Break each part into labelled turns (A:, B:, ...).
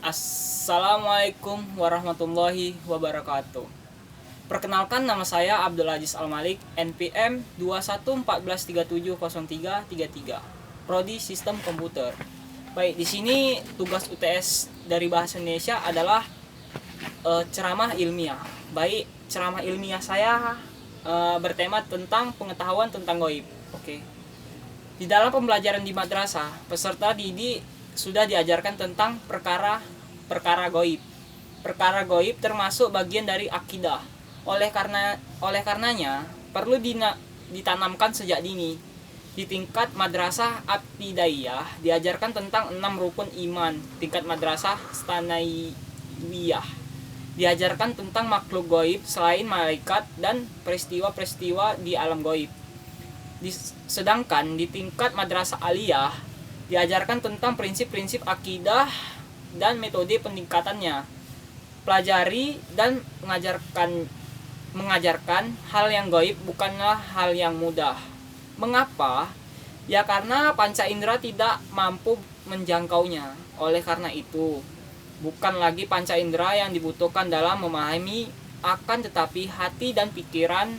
A: Assalamualaikum warahmatullahi wabarakatuh. Perkenalkan, nama saya Abdul Aziz Al-Malik, NPM 2114370333, Prodi Sistem Komputer. Baik, di sini tugas UTS dari Bahasa Indonesia adalah ceramah ilmiah. Baik, ceramah ilmiah saya bertema tentang pengetahuan tentang gaib. Oke. Di dalam pembelajaran di madrasah, peserta didik sudah diajarkan tentang perkara gaib. Perkara gaib termasuk bagian dari akidah. Oleh karenanya perlu ditanamkan sejak dini. Di tingkat madrasah Abtidaiyah diajarkan tentang 6 rukun iman. Tingkat madrasah Tsanawiyah diajarkan tentang makhluk gaib selain malaikat dan peristiwa-peristiwa di alam gaib. Sedangkan di tingkat madrasah aliyah diajarkan tentang prinsip-prinsip akidah dan metode peningkatannya. Pelajari dan mengajarkan hal yang gaib bukanlah hal yang mudah. Mengapa? Ya karena panca indera tidak mampu menjangkaunya. Oleh karena itu, bukan lagi panca indera yang dibutuhkan dalam memahami, akan tetapi hati dan pikiran,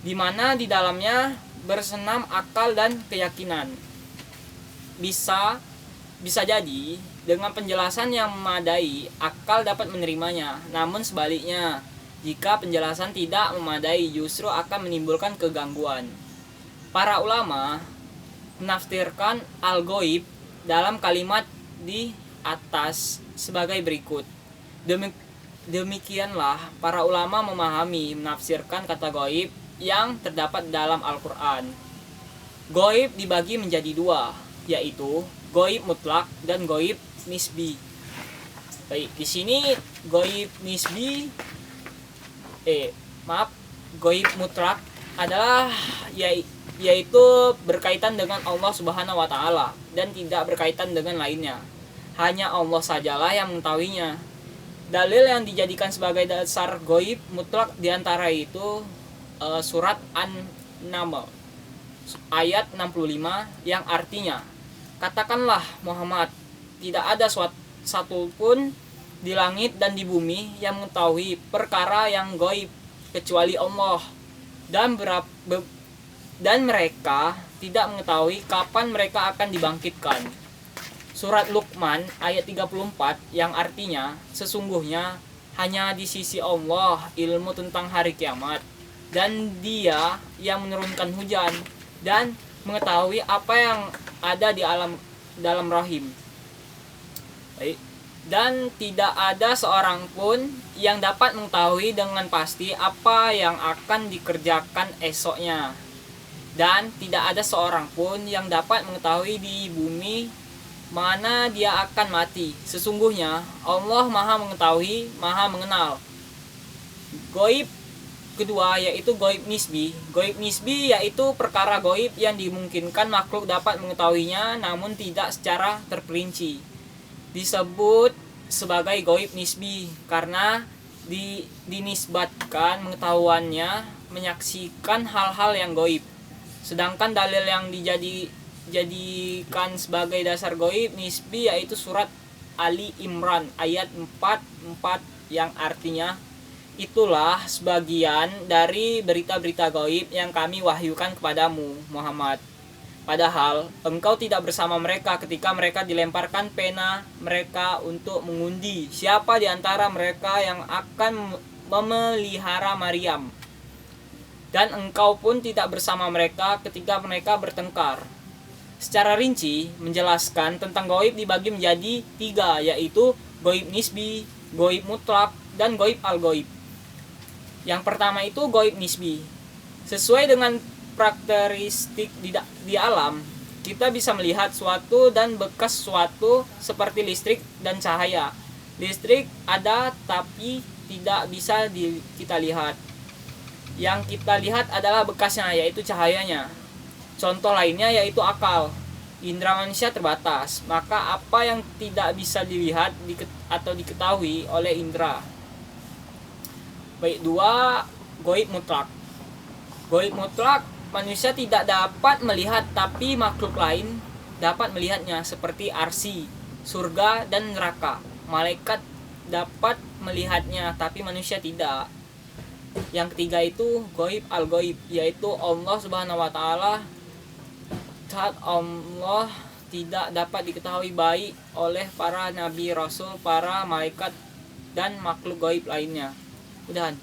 A: di mana di dalamnya bersenam akal dan keyakinan. Bisa jadi dengan penjelasan yang memadai, akal dapat menerimanya. Namun sebaliknya, jika penjelasan tidak memadai, justru akan menimbulkan kegangguan. Para ulama menafsirkan al-ghaib dalam kalimat di atas sebagai berikut. Demikianlah para ulama menafsirkan kata gaib yang terdapat dalam Al-Quran. Gaib dibagi menjadi dua, yaitu gaib mutlak dan gaib nisbi. Baik, di sini gaib nisbi gaib mutlak adalah yaitu berkaitan dengan Allah Subhanahu wa taala dan tidak berkaitan dengan lainnya. Hanya Allah sajalah yang mengetahuinya. Dalil yang dijadikan sebagai dasar gaib mutlak diantara itu surat An-Naml ayat 65 yang artinya, katakanlah Muhammad, tidak ada satu pun di langit dan di bumi yang mengetahui perkara yang gaib kecuali Allah, dan mereka tidak mengetahui kapan mereka akan dibangkitkan. Surat Luqman ayat 34 yang artinya, sesungguhnya hanya di sisi Allah ilmu tentang hari kiamat, dan Dia yang menurunkan hujan dan mengetahui apa yang ada di dalam rahim. Baik. Dan tidak ada seorang pun yang dapat mengetahui dengan pasti apa yang akan dikerjakan esoknya. Dan tidak ada seorang pun yang dapat mengetahui di bumi mana dia akan mati. Sesungguhnya Allah Maha mengetahui, Maha mengenal. Gaib kedua yaitu gaib nisbi. Gaib nisbi yaitu perkara gaib yang dimungkinkan makhluk dapat mengetahuinya namun tidak secara terperinci. Disebut sebagai gaib nisbi karena dinisbatkan pengetahuannya menyaksikan hal-hal yang gaib. Sedangkan dalil yang dijadikan sebagai dasar gaib nisbi yaitu surat Ali Imran ayat 44 yang artinya, itulah sebagian dari berita-berita gaib yang kami wahyukan kepadamu Muhammad. Padahal engkau tidak bersama mereka ketika mereka dilemparkan pena mereka untuk mengundi siapa di antara mereka yang akan memelihara Maryam. Dan engkau pun tidak bersama mereka ketika mereka bertengkar. Secara rinci menjelaskan tentang gaib dibagi menjadi 3, yaitu gaib nisbi, gaib mutlak, dan gaib al-gaib. Yang pertama itu gaib nisbi. Sesuai dengan karakteristik di alam, kita bisa melihat suatu dan bekas suatu seperti listrik dan cahaya. Listrik ada tapi tidak bisa kita lihat. Yang kita lihat adalah bekasnya, yaitu cahayanya. Contoh lainnya yaitu akal. Indra manusia terbatas, maka apa yang tidak bisa dilihat atau diketahui oleh indra. Baik, 2, gaib mutlak. Gaib mutlak, manusia tidak dapat melihat tapi makhluk lain dapat melihatnya seperti arsy, surga dan neraka. malaikat dapat melihatnya tapi manusia tidak. Yang ketiga itu goib al-goib, yaitu Allah Subhanahu wa taala, saat Allah tidak dapat diketahui baik oleh para nabi, rasul, para malaikat dan makhluk goib lainnya. Udahan.